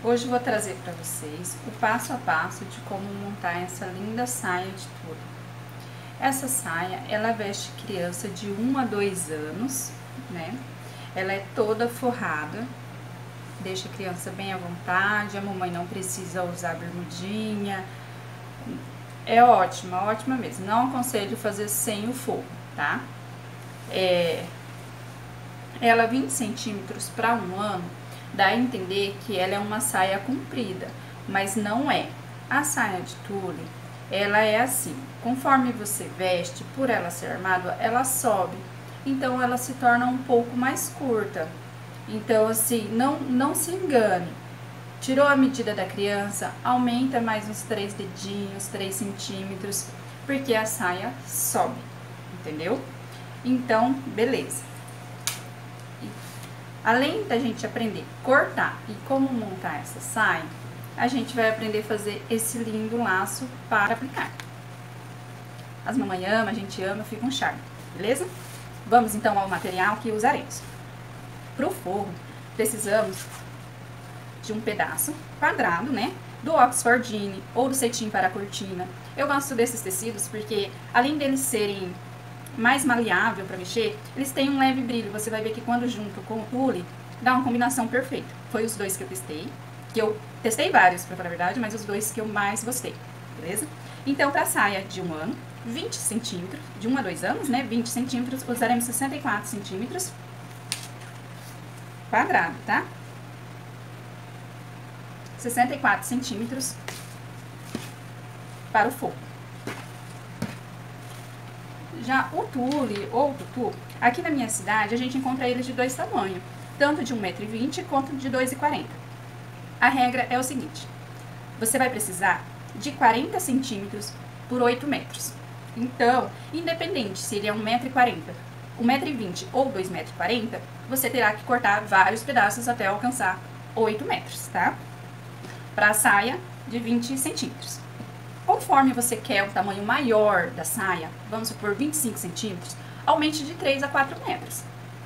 Hoje eu vou trazer para vocês o passo a passo de como montar essa linda saia de tule. Essa saia, ela veste criança de 1 a 2 anos, né? Ela é toda forrada, deixa a criança bem à vontade, a mamãe não precisa usar bermudinha. É ótima, ótima mesmo. Não aconselho fazer sem o forro, tá? Ela 20 centímetros para 1 ano, dá a entender que ela é uma saia comprida, mas não é. A saia de tule, ela é assim, conforme você veste, por ela ser armada, ela sobe, então ela se torna um pouco mais curta. Então assim, não se engane, tirou a medida da criança, aumenta mais uns 3 dedinhos, 3 centímetros, porque a saia sobe, entendeu? Então, beleza. Além da gente aprender a cortar e como montar essa saia, a gente vai aprender a fazer esse lindo laço para aplicar. As mamães amam, a gente ama, fica um charme, beleza? Vamos então ao material que usaremos. Para o forro, precisamos de um pedaço quadrado, né? Do Oxfordine ou do cetim para a cortina. Eu gosto desses tecidos porque, além deles serem mais maleável para mexer, eles têm um leve brilho. Você vai ver que quando junto com o tule, dá uma combinação perfeita. Foi os dois que eu testei vários, para falar a verdade, mas os dois que eu mais gostei, beleza? Então, para a saia de 1 ano, 20 centímetros, de 1 a 2 anos, né, 20 centímetros, usaremos 64 centímetros quadrado, tá? 64 centímetros para o forro. Já o tule ou o tutu, aqui na minha cidade a gente encontra eles de 2 tamanhos, tanto de 1,20 m quanto de 2,40 m. A regra é o seguinte, você vai precisar de 40 centímetros por 8 metros. Então, independente se ele é 1,40 m, 1,20 m ou 2,40 m, você terá que cortar vários pedaços até alcançar 8 metros, tá? Para a saia de 20 centímetros. Conforme você quer um tamanho maior da saia, vamos supor 25 centímetros, aumente de 3 a 4 metros.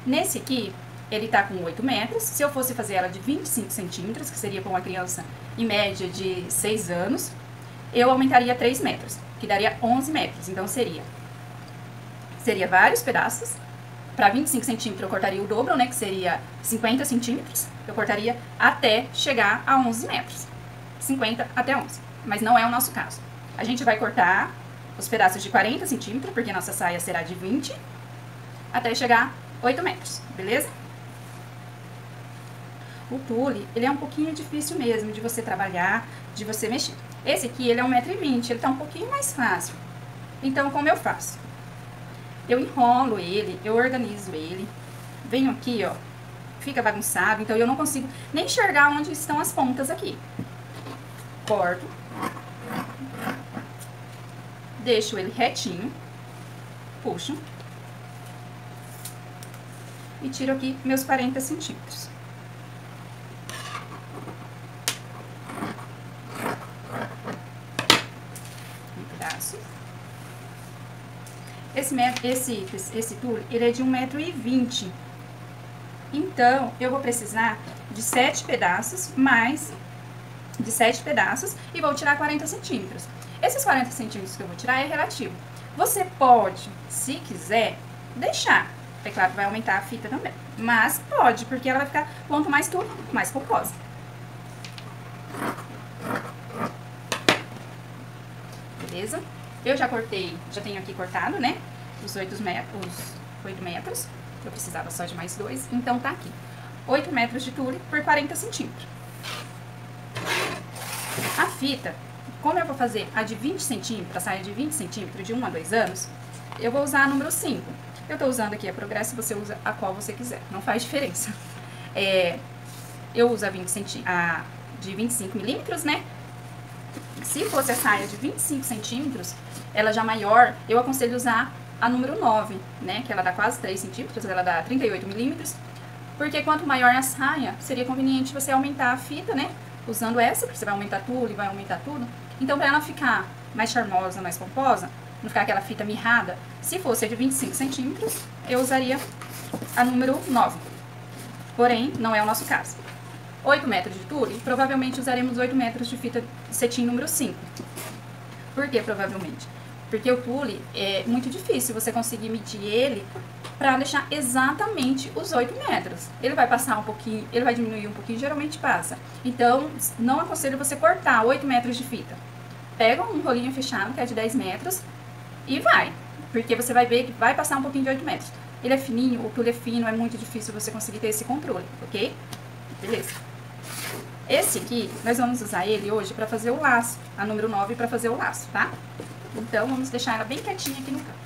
Nesse aqui, ele tá com 8 metros. Se eu fosse fazer ela de 25 centímetros, que seria com uma criança em média de 6 anos, eu aumentaria 3 metros, que daria 11 metros. Então, seria vários pedaços. Para 25 centímetros, eu cortaria o dobro, né, que seria 50 centímetros. Eu cortaria até chegar a 11 metros. 50 até 11. Mas não é o nosso caso. A gente vai cortar os pedaços de 40 centímetros, porque nossa saia será de 20, até chegar 8 metros, beleza? O tule, ele é um pouquinho difícil mesmo de você trabalhar, de você mexer. Esse aqui, ele é 1,20 m, ele tá um pouquinho mais fácil. Então, como eu faço? Eu enrolo ele, eu organizo ele, venho aqui, ó, fica bagunçado, então eu não consigo nem enxergar onde estão as pontas aqui. Corto. Deixo ele retinho, puxo e tiro aqui meus 40 centímetros. Um pedaço. Esse tule, ele é de 1,20 m. Então, eu vou precisar de 7 pedaços, e vou tirar 40 centímetros. Esses 40 centímetros que eu vou tirar é relativo. Você pode, se quiser, deixar. É claro que vai aumentar a fita também. Mas pode, porque ela vai ficar, quanto mais tule, mais polposa. Beleza? Eu já cortei, já tenho aqui cortado, né? Os 8 metros. Eu precisava só de mais 2, então tá aqui. 8 metros de tule por 40 centímetros. A fita, como eu vou fazer a de 20 centímetros, a saia de 20 centímetros, de 1 a 2 anos, eu vou usar a número 5. Eu tô usando aqui a Progresso, você usa a qual você quiser, não faz diferença. Eu uso a de 25 milímetros, né? Se fosse a saia de 25 centímetros, ela já maior, eu aconselho usar a número 9, né? Que ela dá quase 3 centímetros, ela dá 38 milímetros. Porque quanto maior a saia, seria conveniente você aumentar a fita, né? Usando essa, porque você vai aumentar tudo e vai aumentar tudo. Então, para ela ficar mais charmosa, mais pomposa, não ficar aquela fita mirrada, se fosse a de 25 centímetros, eu usaria a número 9. Porém, não é o nosso caso. 8 metros de tule, provavelmente usaremos 8 metros de fita cetim número 5. Por que provavelmente? Porque o tule é muito difícil você conseguir medir ele para deixar exatamente os 8 metros. Ele vai passar um pouquinho, ele vai diminuir um pouquinho, geralmente passa. Então, não aconselho você cortar 8 metros de fita. Pega um rolinho fechado, que é de 10 metros, e vai. Porque você vai ver que vai passar um pouquinho de 8 metros. Ele é fininho, o tule é fino, é muito difícil você conseguir ter esse controle, ok? Beleza. Esse aqui, nós vamos usar ele hoje para fazer o laço, a número 9 para fazer o laço, tá? Então, vamos deixar ela bem quietinha aqui no canto.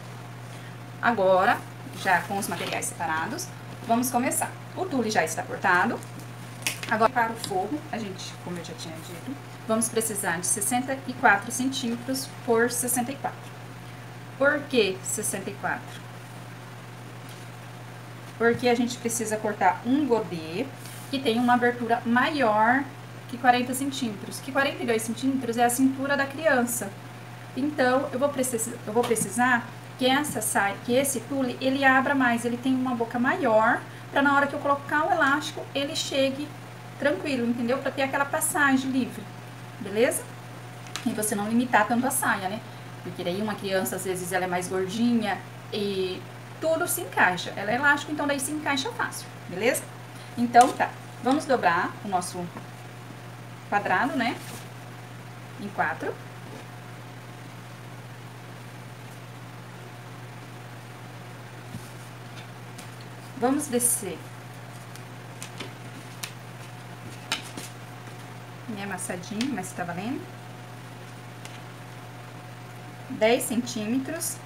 Agora, já com os materiais separados, vamos começar. O tule já está cortado. Agora, para o forro, a gente, como eu já tinha dito, vamos precisar de 64 centímetros por 64. Por que 64? Porque a gente precisa cortar um godê que tem uma abertura maior que 40 centímetros, que 42 centímetros é a cintura da criança. Então, eu vou precisar que essa saia, que esse tule, ele abra mais, ele tem uma boca maior, para na hora que eu colocar o elástico, ele chegue tranquilo, entendeu? Para ter aquela passagem livre, beleza? E você não limitar tanto a saia, né? Porque daí uma criança, às vezes, ela é mais gordinha e tudo se encaixa. Ela é elástico, então daí se encaixa fácil, beleza? Então, tá. Vamos dobrar o nosso quadrado, né? Em 4. Vamos descer meio amassadinho, mas tá valendo. 10 centímetros,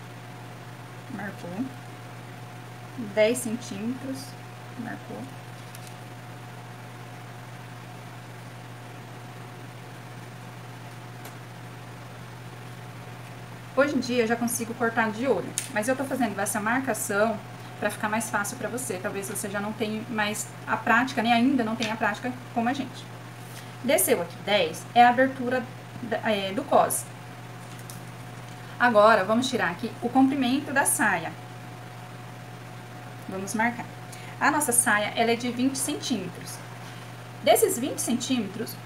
marcou. 10 centímetros, marcou. Hoje em dia eu já consigo cortar de olho, mas eu tô fazendo essa marcação para ficar mais fácil para você. Talvez você já não tenha mais a prática, nem ainda não tenha a prática como a gente. Desceu aqui 10, é a abertura do cos. Agora, vamos tirar aqui o comprimento da saia. Vamos marcar. A nossa saia, ela é de 20 centímetros. Desses 20 centímetros,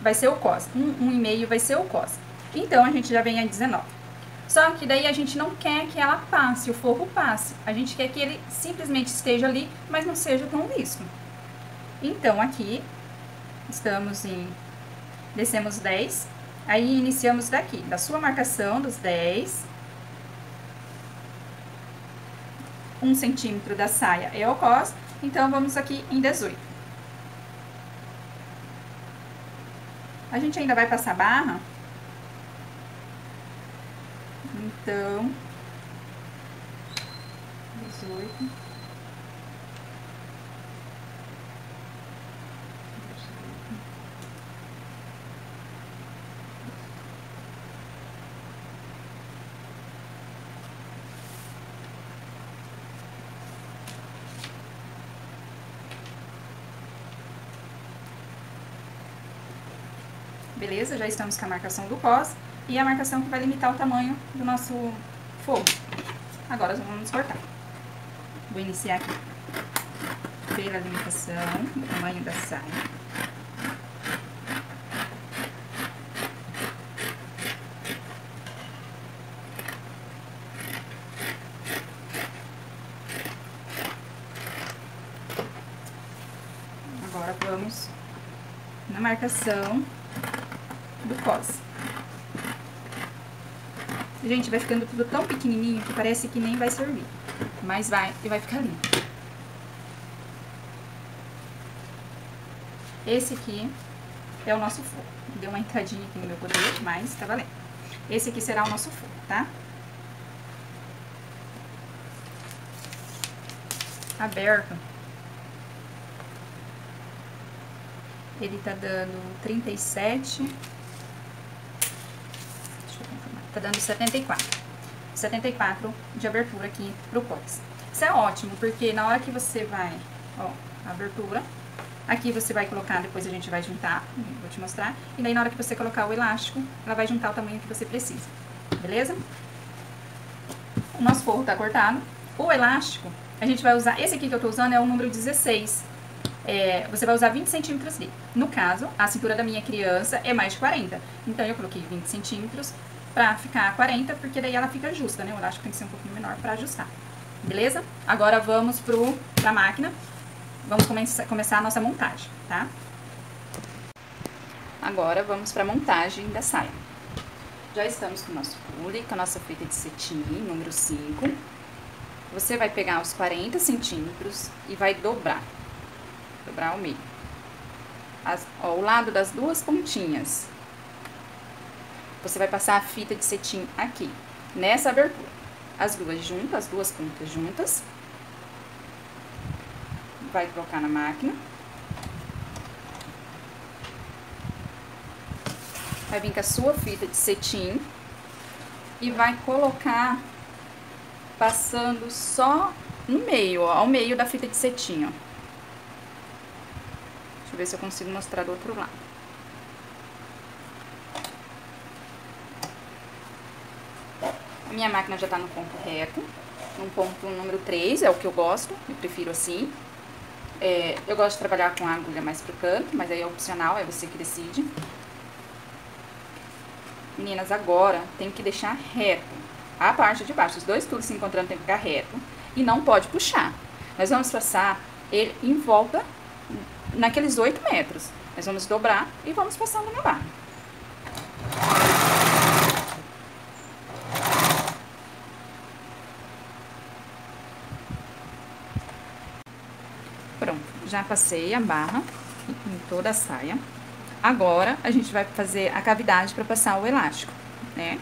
vai ser o cos. 1,5 vai ser o cos. Então, a gente já vem a 19. Só que daí a gente não quer que ela passe, o forro passe. A gente quer que ele simplesmente esteja ali, mas não seja tão liso. Então, aqui, descemos 10. Aí, iniciamos daqui, da sua marcação, dos 10. 1 centímetro da saia é o cos, então, vamos aqui em 18. A gente ainda vai passar barra. Então, 18. Beleza? Já estamos com a marcação do cos e a marcação que vai limitar o tamanho do nosso forro. Agora, vamos cortar. Vou iniciar aqui pela limitação do tamanho da saia. Agora, vamos na marcação do cos. Gente, vai ficando tudo tão pequenininho que parece que nem vai servir, mas vai ficar lindo. Esse aqui é o nosso forro. Deu uma entradinha aqui no meu poder, mas tá valendo. Esse aqui será o nosso forro, tá? Aberto. Ele tá dando 37. Deixa eu confirmar. Tá dando 74. 74 de abertura aqui pro cos. Isso é ótimo, porque na hora que você vai, ó, a abertura, aqui você vai colocar, depois a gente vai juntar, vou te mostrar. E daí na hora que você colocar o elástico, ela vai juntar o tamanho que você precisa. Beleza? O nosso forro tá cortado. O elástico, a gente vai usar, esse aqui que eu tô usando é o número 16. você vai usar 20 centímetros ali. No caso, a cintura da minha criança é mais de 40. Então, eu coloquei 20 centímetros pra ficar 40, porque daí ela fica justa, né? O elástico tem que ser um pouquinho menor pra ajustar. Beleza? Agora vamos pra máquina. Vamos começar a nossa montagem, tá? Agora vamos pra montagem da saia. Já estamos com o nosso pule, com a nossa fita de cetim, número 5. Você vai pegar os 40 centímetros e vai dobrar ao meio. O lado das duas pontinhas. Você vai passar a fita de cetim aqui, nessa abertura. As duas juntas, as duas pontas juntas. Vai colocar na máquina. Vai vir com a sua fita de cetim e vai colocar passando só no meio, ó, ao meio da fita de cetim, ó. Deixa eu ver se eu consigo mostrar do outro lado. A minha máquina já tá no ponto reto, no ponto número 3, é o que eu gosto, eu prefiro assim. Eu gosto de trabalhar com a agulha mais pro canto, mas aí é opcional, é você que decide. Meninas, agora tem que deixar reto a parte de baixo. Os dois tules se encontrando tem que ficar reto e não pode puxar. Nós vamos passar ele em volta naqueles 8 metros. Nós vamos dobrar e vamos passando na barra. Pronto, já passei a barra em toda a saia. Agora, a gente vai fazer a cavidade para passar o elástico, né?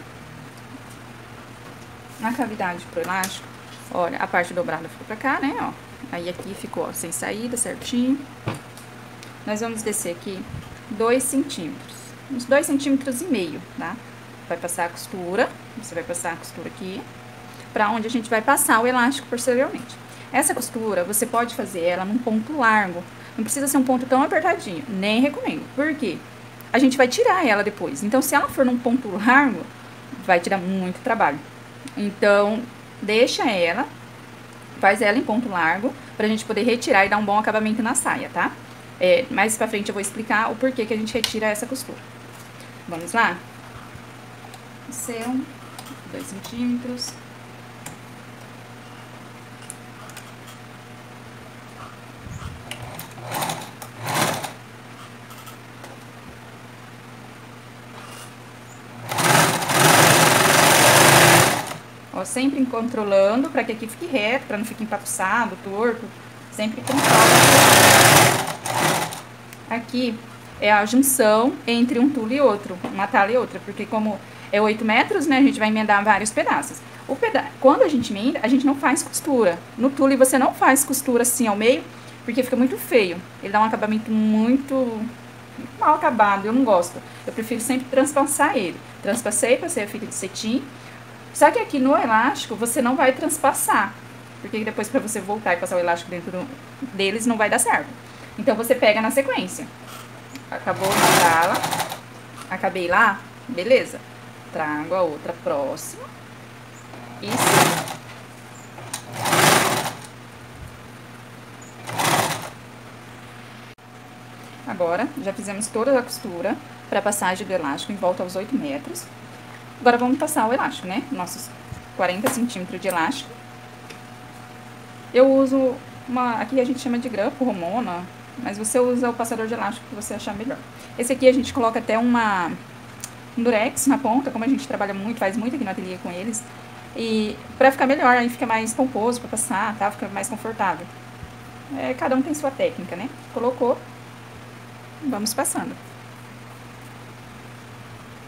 Na cavidade pro elástico, olha, a parte dobrada ficou pra cá, né, ó. Aí aqui ficou, ó, sem saída, certinho. Nós vamos descer aqui 2 centímetros, uns 2,5 centímetros, tá? Vai passar a costura, você vai passar a costura aqui, pra onde a gente vai passar o elástico posteriormente. Essa costura, você pode fazer ela num ponto largo. Não precisa ser um ponto tão apertadinho, nem recomendo. Por quê? A gente vai tirar ela depois. Então, se ela for num ponto largo, vai tirar muito trabalho. Então, deixa ela, faz ela em ponto largo, pra gente poder retirar e dar um bom acabamento na saia, tá? Mais pra frente eu vou explicar o porquê que a gente retira essa costura. Vamos lá? Seu, 2 centímetros. Sempre controlando para que aqui fique reto, para não fique empapuçado, torto. Sempre controla. Aqui é a junção entre um tule e outro, uma tala e outra, porque como é 8 metros, né, a gente vai emendar vários pedaços. Quando a gente emenda, a gente não faz costura. No tule você não faz costura assim ao meio, porque fica muito feio. Ele dá um acabamento muito mal acabado, eu não gosto. Eu prefiro sempre transpassar ele. Transpassei, passei a fita de cetim. Só que aqui no elástico você não vai transpassar, porque depois pra você voltar e passar o elástico dentro deles não vai dar certo. Então você pega na sequência. Acabou uma tala, acabei lá, beleza. Trago a outra próxima e sim. Agora já fizemos toda a costura para passagem do elástico em volta aos 8 metros. Agora vamos passar o elástico, né? Nossos 40 centímetros de elástico. Eu uso aqui a gente chama de grampo, romona, mas você usa o passador de elástico que você achar melhor. Esse aqui a gente coloca até um durex na ponta, como a gente trabalha muito, faz muito aqui no ateliê com eles. E pra ficar melhor, aí fica mais pomposo pra passar, tá? Fica mais confortável. Cada um tem sua técnica, né? Colocou, vamos passando.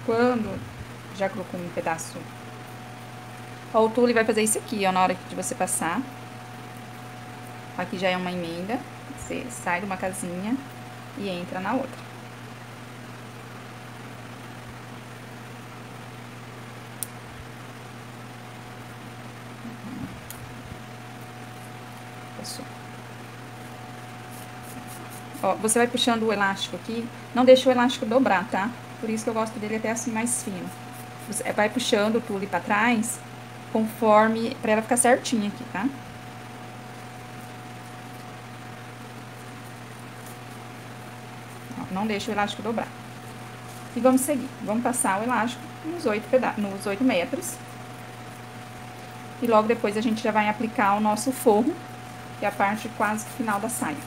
Quando já colocou um pedaço, ó, o tule vai fazer isso aqui, ó, na hora de você passar. Aqui já é uma emenda, você sai de uma casinha e entra na outra. Passou. Ó, você vai puxando o elástico aqui, não deixa o elástico dobrar, tá? Por isso que eu gosto dele até assim mais fino. Você vai puxando o tule pra trás, conforme, pra ela ficar certinha aqui, tá? não deixa o elástico dobrar. E vamos seguir. Vamos passar o elástico nos 8 metros. E logo depois a gente já vai aplicar o nosso forro, que é a parte quase final da saia.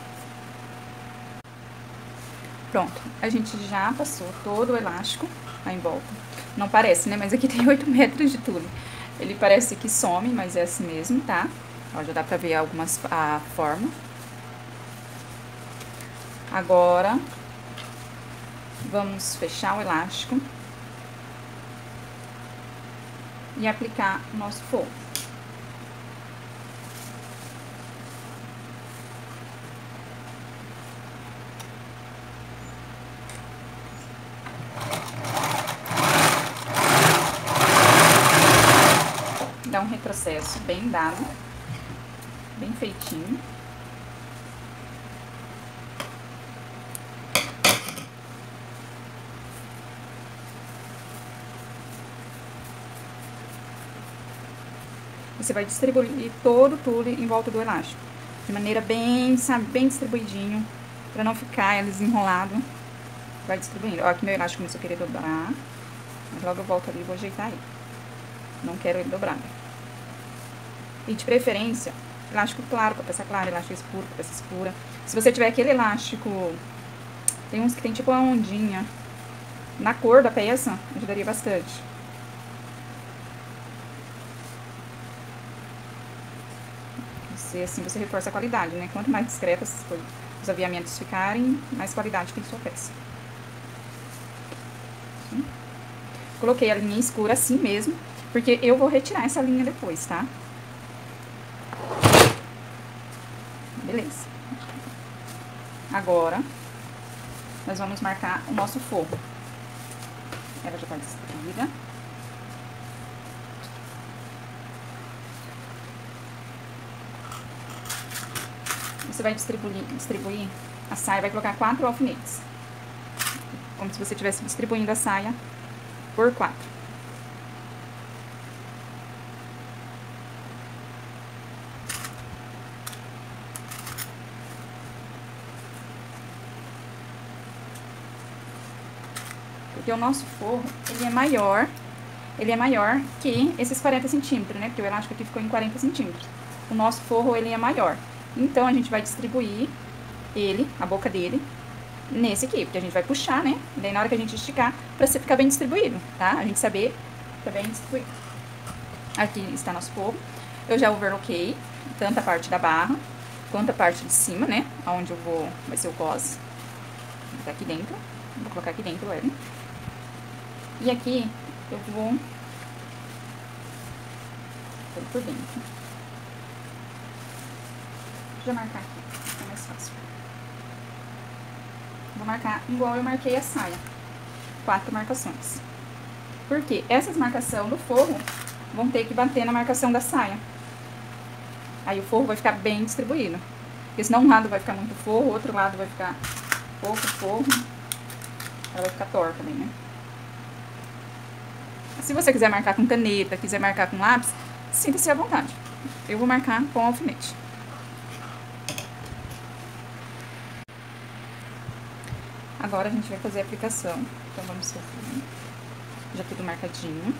Pronto, a gente já passou todo o elástico aí em volta. Não parece, né? Mas aqui tem 8 metros de tule. Ele parece que some, mas é assim mesmo, tá? Ó, já dá pra ver a forma. Agora, vamos fechar o elástico e aplicar o nosso forro. Dá um retrocesso bem dado, bem feitinho. Você vai distribuir todo o tule em volta do elástico, de maneira bem, sabe, bem distribuidinho, pra não ficar eles enrolados. Vai distribuindo. Ó, aqui meu elástico começou a querer dobrar, mas logo eu volto ali e vou ajeitar ele. Não quero ele dobrado. E de preferência, elástico claro pra peça clara, elástico escuro pra peça escura. Se você tiver aquele elástico, tem uns que tem tipo uma ondinha na cor da peça, ajudaria bastante. Assim você reforça a qualidade, né? Quanto mais discretas os aviamentos ficarem, mais qualidade tem sua peça. Assim. Coloquei a linha escura assim mesmo, porque eu vou retirar essa linha depois, tá? Beleza. Agora, nós vamos marcar o nosso forro. Ela já tá distribuída. Você vai distribuir a saia, vai colocar 4 alfinetes. Como se você estivesse distribuindo a saia por 4. Porque o nosso forro, ele é maior que esses 40 centímetros, né? Porque o elástico aqui ficou em 40 centímetros. O nosso forro, ele é maior. Então, a gente vai distribuir ele, a boca dele, nesse aqui. Porque a gente vai puxar, né? E daí, na hora que a gente esticar, pra ficar bem distribuído, tá? A gente saber ficar bem distribuído. Aqui está nosso forro. Eu já overloquei tanto a parte da barra, quanto a parte de cima, né? Onde eu vou, vai ser o cos. Tá aqui dentro. Vou colocar aqui dentro ele. E aqui, eu vou por dentro. Vou marcar aqui, é mais fácil. Vou marcar igual eu marquei a saia. 4 marcações. Porque essas marcações do forro vão ter que bater na marcação da saia. Aí o forro vai ficar bem distribuído. Porque senão um lado vai ficar muito forro, o outro lado vai ficar pouco forro. Ela vai ficar torta também, né? Se você quiser marcar com caneta, quiser marcar com lápis, sinta-se à vontade. Eu vou marcar com alfinete. Agora a gente vai fazer a aplicação. Então vamos fazer. Já tudo marcadinho.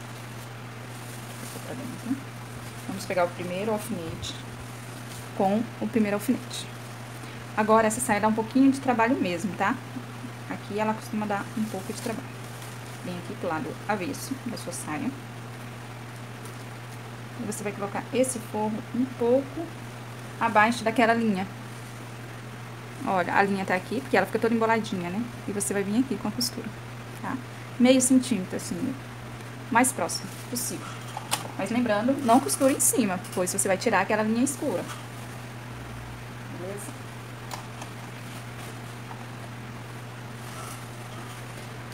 Pra dentro. Vamos pegar o primeiro alfinete com o primeiro alfinete. Agora essa saia dá um pouquinho de trabalho mesmo, tá? Aqui ela costuma dar um pouco de trabalho. Vem aqui pro lado avesso da sua saia. E você vai colocar esse forro um pouco abaixo daquela linha. Olha, a linha tá aqui, porque ela fica toda emboladinha, né? E você vai vir aqui com a costura, tá? Meio centímetro, assim, mais próximo possível. Mas lembrando, não costura em cima, pois você vai tirar aquela linha escura. Beleza?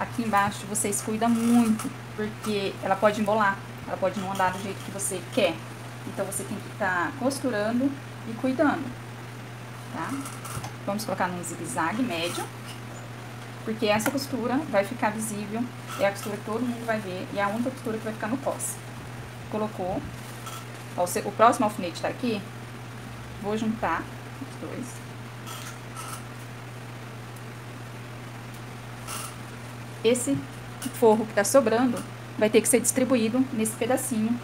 Aqui embaixo vocês cuidam muito, porque ela pode embolar, ela pode não andar do jeito que você quer. Então você tem que estar costurando e cuidando, tá? Vamos colocar num zigue-zague médio, porque essa costura vai ficar visível, é a costura que todo mundo vai ver e é a única costura que vai ficar no cos. Colocou, ó, o próximo alfinete tá aqui, vou juntar os dois. esse forro que tá sobrando vai ter que ser distribuído nesse pedacinho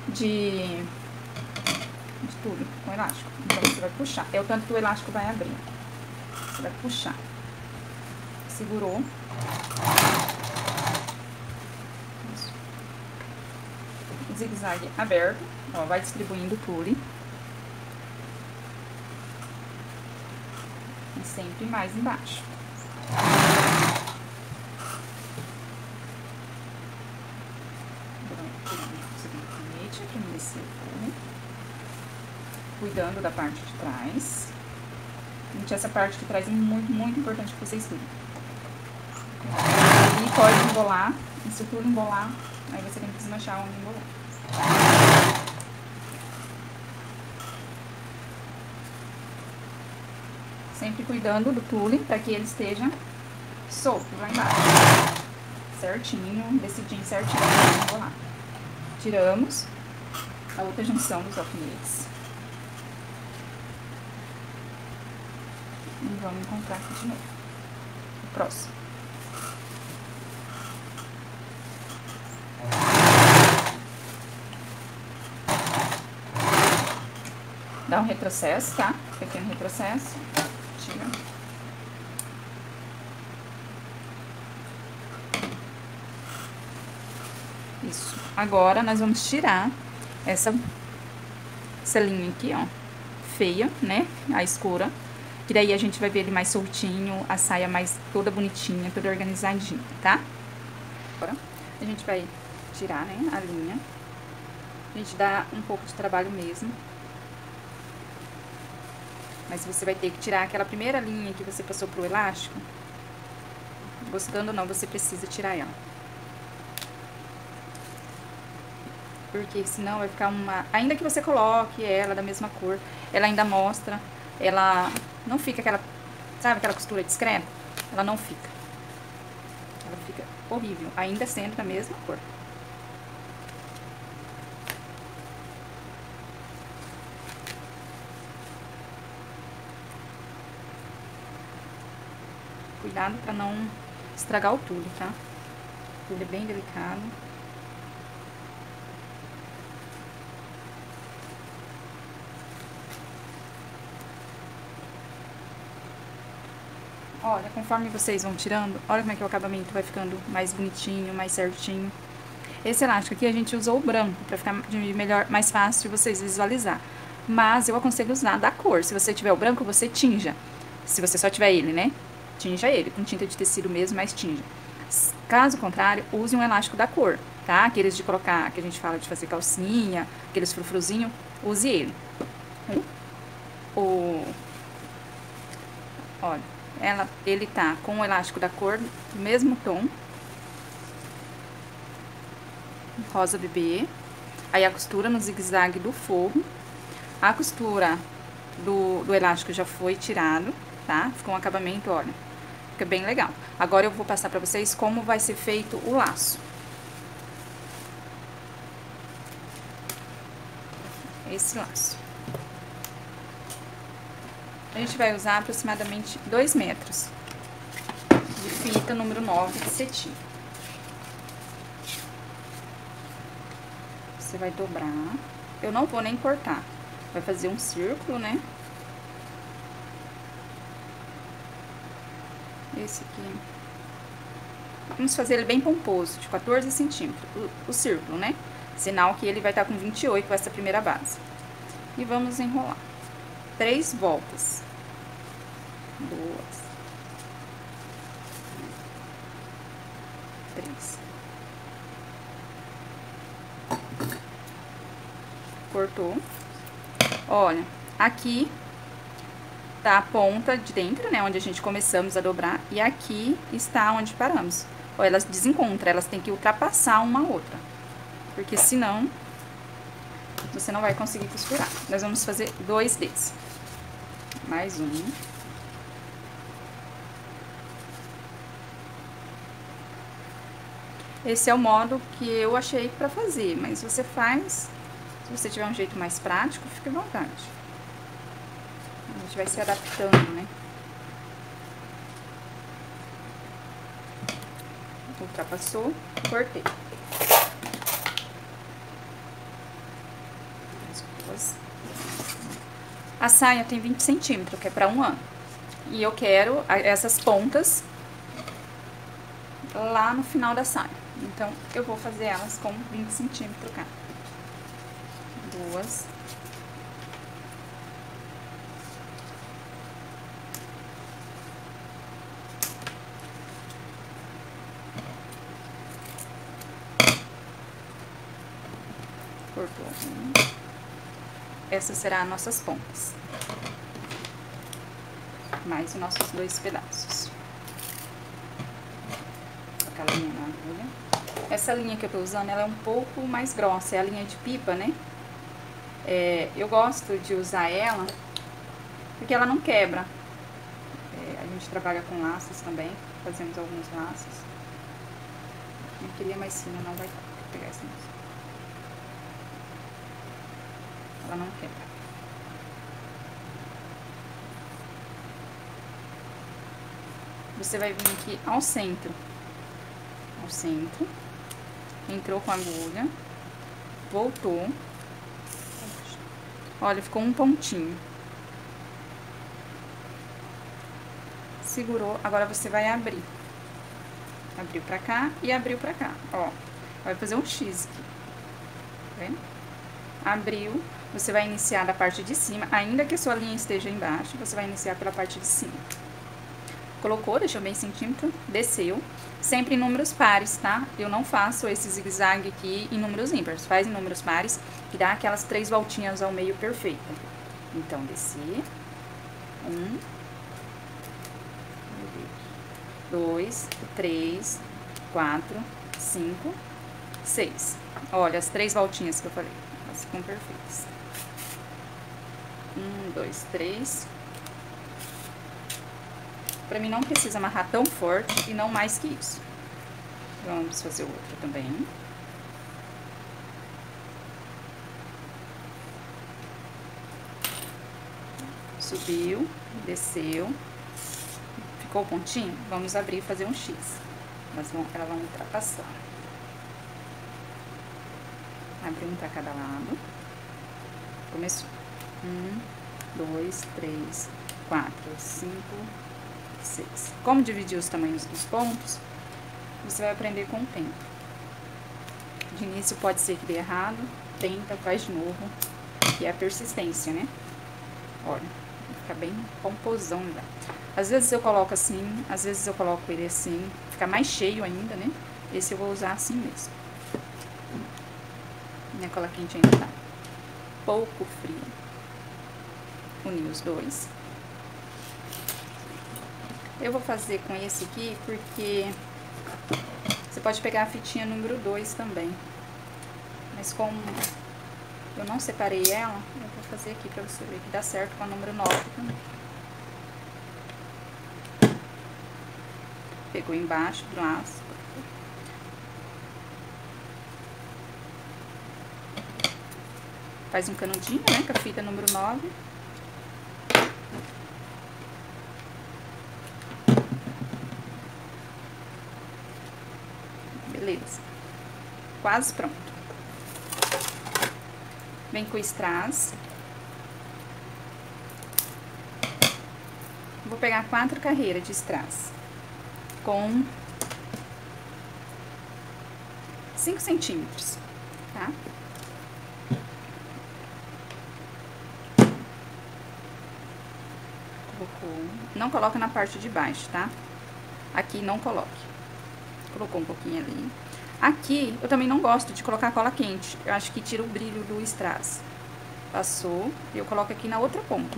de tudo com elástico. Então você vai puxar, é o tanto que o elástico vai abrir. Você vai puxar. Segurou. Isso. Zigue-zague aberto, ó, vai distribuindo o tule. E sempre mais embaixo. Para não descer o tule. Cuidando da parte de trás. Gente, essa parte de trás é muito, muito importante que vocês estudem. E pode embolar, e se o tule embolar, aí você tem que desmanchar onde embolar. Sempre cuidando do tule para que ele esteja solto lá embaixo. Certinho, decidinho certinho para embolar. Tiramos a outra junção dos alfinetes. E vamos encontrar aqui de novo. O próximo. Dá um retrocesso, tá? Pequeno retrocesso. Tira. Isso. Agora, nós vamos tirar essa linha aqui, ó. Feia, né? A escura. Que daí a gente vai ver ele mais soltinho, a saia mais toda bonitinha, toda organizadinha, tá? Agora, a gente vai tirar, né, a linha. A gente dá um pouco de trabalho mesmo. Mas você vai ter que tirar aquela primeira linha que você passou pro elástico. Gostando ou não, você precisa tirar ela. Porque senão vai ficar uma... Ainda que você coloque ela da mesma cor, ela ainda mostra... Ela não fica aquela, sabe, aquela costura discreta? Ela não fica. Ela fica horrível, ainda sendo da mesma cor. Cuidado pra não estragar o tule, tá? O tule é bem delicado. Olha, conforme vocês vão tirando, olha como é que o acabamento vai ficando mais bonitinho, mais certinho. Esse elástico aqui a gente usou o branco, pra ficar mais fácil de vocês visualizar. Mas eu aconselho usar da cor. Se você tiver o branco, você tinja. Se você só tiver ele, né? Tinja ele, com tinta de tecido mesmo, mas tinja. Caso contrário, use um elástico da cor, tá? Aqueles de colocar, que a gente fala de fazer calcinha, aqueles frufruzinhos, use ele. Olha. Ele tá com o elástico da cor do mesmo tom, rosa bebê. Aí a costura no zigue-zague do forro, a costura do elástico já foi tirado, tá? Ficou um acabamento, olha, fica bem legal. Agora eu vou passar pra vocês como vai ser feito o laço. Esse laço. A gente vai usar aproximadamente 2 metros de fita número 9 de cetim. Você vai dobrar. Eu não vou nem cortar. Vai fazer um círculo, né? Esse aqui. Vamos fazer ele bem pomposo, de 14 centímetros. O círculo, né? Sinal que ele vai estar com 28 com essa primeira base. E vamos enrolar. 3 voltas. 2. 3. Cortou. Olha, aqui tá a ponta de dentro, né? Onde a gente começamos a dobrar. E aqui está onde paramos. Ó, elas desencontram, elas têm que ultrapassar uma outra. Porque senão você não vai conseguir costurar. Nós vamos fazer 2 desses. Mais um. Esse é o modo que eu achei pra fazer, mas você faz, se você tiver um jeito mais prático, fique à vontade. A gente vai se adaptando, né? Ultrapassou, cortei. A saia tem 20 centímetros, que é para 1 ano. E eu quero essas pontas lá no final da saia. Então, eu vou fazer elas com 20 centímetros cada. 2. Cortou um. Essas serão as nossas pontas. Mais os nossos 2 pedaços. Aquela linha na agulha. Essa linha que eu tô usando, ela é um pouco mais grossa, é a linha de pipa, né? Eu gosto de usar ela porque ela não quebra. A gente trabalha com laços também, fazemos alguns laços. Eu queria mais fina, não vai dar. Vou pegar essa mesmo. Ela não quebra. Você vai vir aqui ao centro. Ao centro. Entrou com a agulha. Voltou. Olha, ficou um pontinho. Segurou. Agora você vai abrir. Abriu pra cá e abriu pra cá. Ó, vai fazer um X aqui. Tá vendo? Abriu. Você vai iniciar da parte de cima. Ainda que a sua linha esteja embaixo, você vai iniciar pela parte de cima. Colocou, deixou bem centímetro, desceu, sempre em números pares, tá? Eu não faço esse zigue-zague aqui em números ímpares, faz em números pares, que dá aquelas 3 voltinhas ao meio perfeita. Então, desci, 1, 2, 3, 4, 5, 6. Olha, as 3 voltinhas que eu falei, elas ficam perfeitas. 1, 2, 3... Pra mim não precisa amarrar tão forte e não mais que isso. Vamos fazer o outro também. Subiu, desceu. Ficou o pontinho? Vamos abrir e fazer um X. Elas vão ultrapassar. Abre um pra cada lado. Começou. 1, 2, 3, 4, 5... 6. Como dividir os tamanhos dos pontos, você vai aprender com o tempo. De início pode ser que dê errado, tenta, faz de novo, e é a persistência, né? Olha, fica bem pomposão já. Às vezes eu coloco assim, às vezes eu coloco ele assim, fica mais cheio ainda, né? Esse eu vou usar assim mesmo. Minha cola quente ainda tá pouco fria. Unir os dois. Eu vou fazer com esse aqui porque você pode pegar a fitinha número 2 também. Mas como eu não separei ela, eu vou fazer aqui pra você ver que dá certo com a número 9 também. Pegou embaixo do laço. Faz um canudinho, né, com a fita número 9. Beleza. Quase pronto. Vem com o strass. Vou pegar 4 carreiras de strass. Com 5 centímetros, tá? Colocou. Não coloca na parte de baixo, tá? Aqui não coloque. Colocou um pouquinho ali. Aqui, eu também não gosto de colocar cola quente. Eu acho que tira o brilho do strass. Passou. E eu coloco aqui na outra ponta.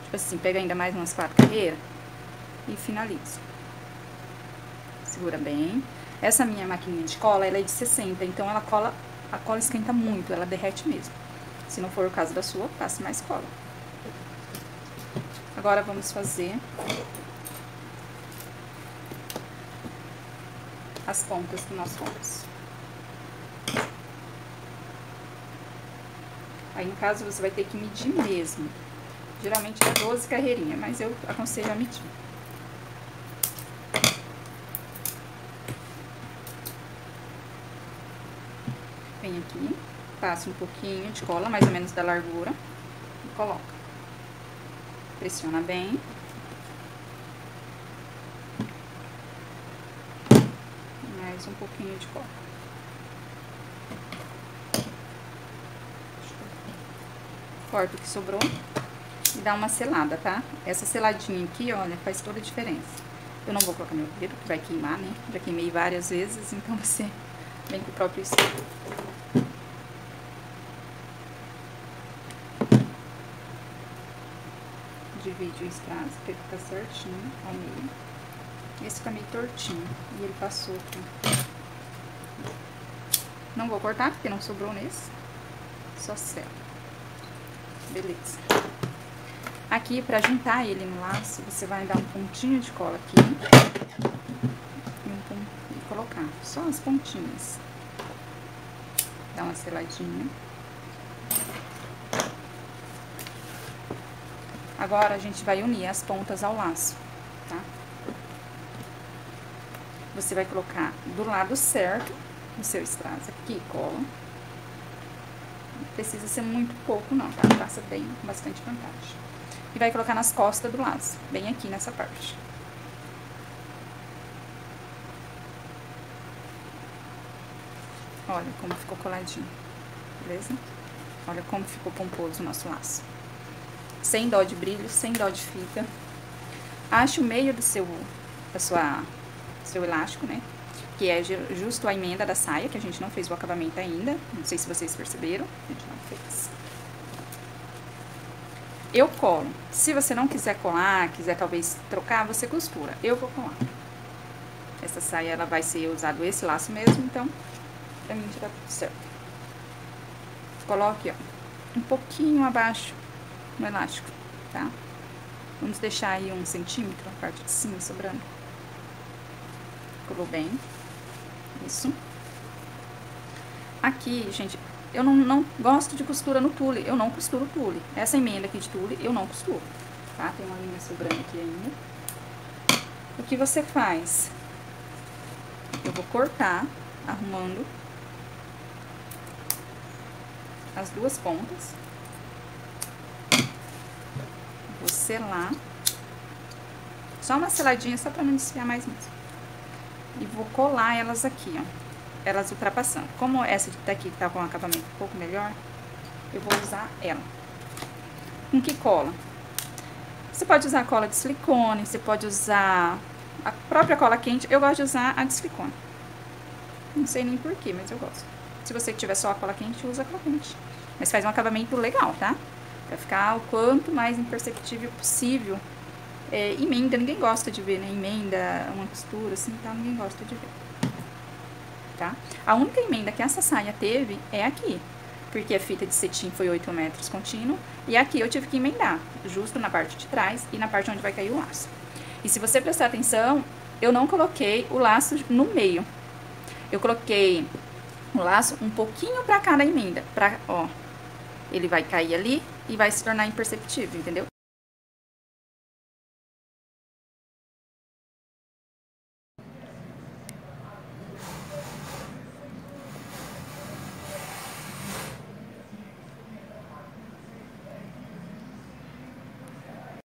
Tipo assim, pega ainda mais umas 4 carreiras. E finalizo. Segura bem. Essa minha maquininha de cola, ela é de 60. Então, ela cola... A cola esquenta muito. Ela derrete mesmo. Se não for o caso da sua, passe mais cola. Agora, vamos fazer... as pontas que nós fomos. Aí, no caso, você vai ter que medir mesmo. Geralmente é 12 carreirinhas, mas eu aconselho a medir. vem aqui, passa um pouquinho de cola, mais ou menos da largura, e coloca. Pressiona bem. Mais um pouquinho de cola. Corta o que sobrou e dá uma selada, tá? Essa seladinha aqui, olha, faz toda a diferença. Eu não vou colocar meu dedo, porque vai queimar, né? Já queimei várias vezes, então você vem com o próprio espelho. Divide o strass, pra ele ficar certinho ao meio. Esse fica meio tortinho e ele passou aqui. Não vou cortar, porque não sobrou nesse. Só sela. Beleza. Aqui, pra juntar ele no laço, você vai dar um pontinho de cola aqui. E colocar só as pontinhas. Dá uma seladinha. Agora, a gente vai unir as pontas ao laço, tá? Você vai colocar do lado certo o seu strass aqui, cola. Não precisa ser muito pouco, não, tá? Passa bem, com bastante vantagem. E vai colocar nas costas do laço, bem aqui nessa parte. Olha como ficou coladinho, beleza? Olha como ficou pomposo o nosso laço. Sem dó de brilho, sem dó de fita. Ache o meio do seu elástico, né? Que é justo a emenda da saia, que a gente não fez o acabamento ainda. Não sei se vocês perceberam, a gente não fez. Eu colo. Se você não quiser colar, quiser talvez trocar, você costura. Eu vou colar. Essa saia, ela vai ser usado esse laço mesmo, então, pra mim tá tudo certo. Coloque, ó, um pouquinho abaixo no elástico, tá? Vamos deixar aí 1 centímetro, a parte de cima sobrando. Colou bem. Isso. Aqui, gente, eu não gosto de costura no tule. Eu não costuro tule. Essa emenda aqui de tule, eu não costuro, tá? Tem uma linha sobrando aqui ainda. O que você faz? Eu vou cortar, arrumando as duas pontas. Vou selar. Só uma seladinha, só pra não desfiar mais mesmo. E vou colar elas aqui, ó. Elas ultrapassando. Como essa daqui tá com um acabamento um pouco melhor, eu vou usar ela. Com que cola? Você pode usar cola de silicone, você pode usar a própria cola quente. Eu gosto de usar a de silicone. Não sei nem porquê, mas eu gosto. Se você tiver só a cola quente, usa a cola quente. Mas faz um acabamento legal, tá? Pra ficar o quanto mais imperceptível possível. Emenda, ninguém gosta de ver, né? Emenda, uma costura, assim, tá? Ninguém gosta de ver, tá? A única emenda que essa saia teve é aqui, porque a fita de cetim foi 8 metros contínuo, e aqui eu tive que emendar, justo na parte de trás e na parte onde vai cair o laço. E se você prestar atenção, eu não coloquei o laço no meio. Eu coloquei o laço um pouquinho pra cada emenda, ó. Ele vai cair ali e vai se tornar imperceptível, entendeu?